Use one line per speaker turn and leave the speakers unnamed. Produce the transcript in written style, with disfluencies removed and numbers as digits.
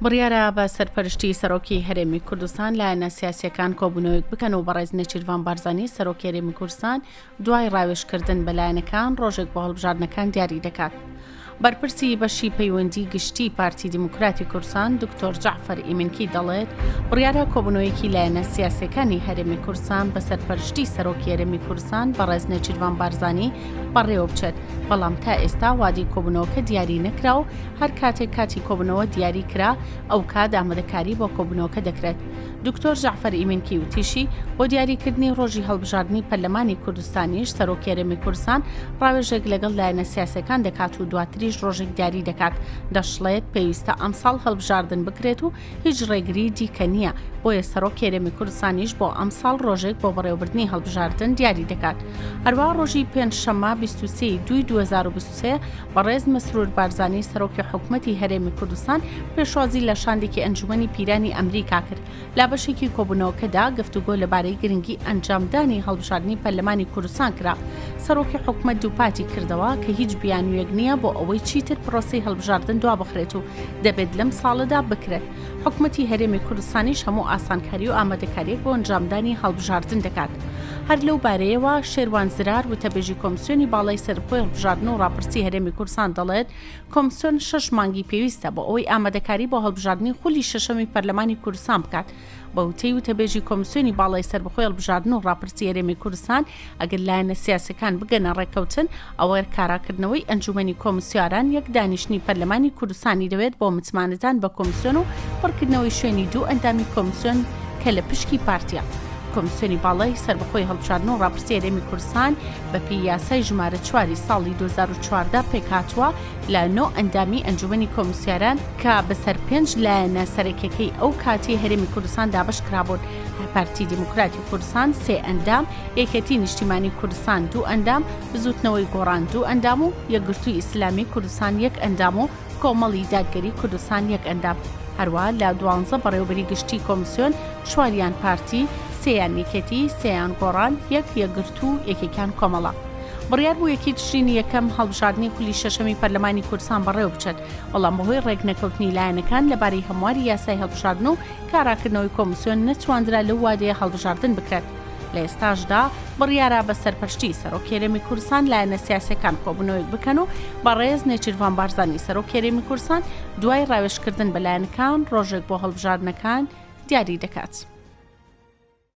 بڕیارە بە سەرپەرشتی سەرۆکی هەرێمی کوردستان لایەنە سیاسیەکان کۆبوونەوەیەک بکەن و بەڕێز نێچیروان بارزانی سەرۆکی هەرێمی کوردستان دوای ڕاوێژکردن بە لایەنەکان ڕۆژێک بۆ هەڵبژاردنەکان دیاری دەکات. بەرپرسی بەشی پەیوەندی گشتی پارتی دیموکراتی کوردستان دکتۆر جعفەر ئیمنکی دەڵێت بڕیارە کۆبوونەوەیەکی لایەنە سیاسیەکانی هەرێمی کوردستان بە سەرپەرشتی سەرۆکی هەرێمی کوردستان بەڕێز نێچیروان بارزانی بەڕێوە بچێت، بەڵام تا ئێستا وادی کۆبوونەوەکە دیاری نەکرا و هەر کاتێک کاتی کۆبوونەوە دیاری کرا ئەو کات ئامادەکاری بۆ کۆبوونەوەکە دەکرێت. دکتۆر جعفەر ئیمنکی وتیشی بۆ دیاریکردنی ڕۆژی هەڵبژاردننی پەرلەمانی کوردستانیش سەرۆکی هەرێمی کوردستان ڕاوێژێک لەگەڵ لایەنە سیاسیەکان دەکات و دواتریش ڕۆژێک دیاری دەکات. دەشڵێت پێویستە ئەمساڵ هەڵبژاردن بکرێت و هیچ ڕێگری دیکە نییە، بۆیە سەرۆکی هەرێمی کوردستانیش بۆ ئەمساڵ ڕۆژێک بۆ بەڕێوەبردنی هەڵبژاردن دیاری دەکات. هەروەها ڕۆژی پێنجشەممە 23/2/2023 بەڕێز مەسرور بارزانی سەرۆکی حکوومەتی هەرێمی کوردستان پێشوازی لە شاندێکی ئەنجومەنی پیرانی ئەمریکا کرد. لا بەشێکی کۆبوونەوەکەدا گفتوگۆ لەبارەی گرنگی ئەنجامدانی هەڵبژاردننی پەرلەمانی کوردستان کرا. سەرۆکی حکوومەت دووپاتی کردەوە کە هیچ بیانویەک نییە بۆ ئەوەی چیتر پرۆسی هەڵبژاردن دوا بخرێت و دەبێت لەم ساڵەدا بکرێت. حکوومەتی هەرێمی کوردستانیش هەموو ئاسانکاری و ئامادەکاریەک بۆ ئەنجامدانی هەڵبژاردن دەکات. هەر لەو بارەیەوە شێروان زرار وتەبێژی کۆمسیۆنی باڵای سەربەخۆی هەڵبژاردن و ڕاپرسی هەرێمی کوردستان دەڵێت کۆمسیۆن 6 مانگی پێویستە بۆ ئەوەی ئامادەکاری بۆ هەڵبژاردننی خولی شەشەمی پەرلەمانی کوردستان بکات. بە وتەی وتەبێژی کۆمسیۆنی باڵای سەربەخۆی هەڵبژاردن و ڕاپرسی هەرێمی کوردستان ئەگەر لایەنە سیاسیەکان بگەنە ڕێکەوتن ئەوە کاراکردنەوەی ئەنجومەنی کۆمسیۆران یەک دانیشتنی پەرلەمانی کوردستانی دەوێت بۆ متمانەتان بە کۆمسیۆن و پڕکردنەوەی شوێنی دوو ئەندامی کۆمسیۆن کە لە پشکی پارتیە. کۆمسیۆنی باڵای سەربەخۆی هەڵبژاردن و ڕاپرسی هەرێمی کوردستان بەپێی یاسای ژمارە 4 ساڵی 2014 پێکهاتووە لە 9 ئەندامی ئەنجومەنی کۆمسیۆران کە بەسەر 5 لایەنە سەرەکیەکەی ئەو کاتی هەرێمی کوردستان دابش کرابوون. پارتی دیموکراتی کوردستان 3 ئەندام، یەکێتی نیشتیمانی کوردستان 2 ئەندام، بزوتنەوەی گۆڕان 2 ئەندام و یەکگرتووی ئیسلامی کوردستان 1 ئەندام و کۆمەڵی دادگەری کوردستان 1 ئەندام. هەروە لە 12 بەڕێوەبەری گشتی کۆمسیۆن 4 پارتی، 3 یەکێتی، 3 گۆڕان، 1 یەکگرتوو، یەکێکیان کۆمەڵە. بڕیار بوو یەکی تشرینی یەکەم هەڵبژاردننی خولی شەشەمی پەرلەمانی کوردستان بەڕێوە بچێت، بەڵام بەهۆی ڕێکنەکەوتنی لایەنەکان لەبارەی هەمواری یاسای هەڵبژاردن و کاراکردنەوەی کۆمسیۆن نەتوانرا لەو وادەیە هەڵبژاردن بکرێت. لە ئێستاشدا بڕیارە بە سەرپەرشتی سەرۆکی هەرێمی کوردستان لایەنە سیاسیەکان کۆبوونەوەیەک بکەن و بەڕێز نێچیروان بارزانی سەرۆکی هەرێمی کوردستان دوای ڕاوێژکردن بە لایەنەکان ڕۆژێک بۆ هەڵبژاردنەکان دیاری دەکات.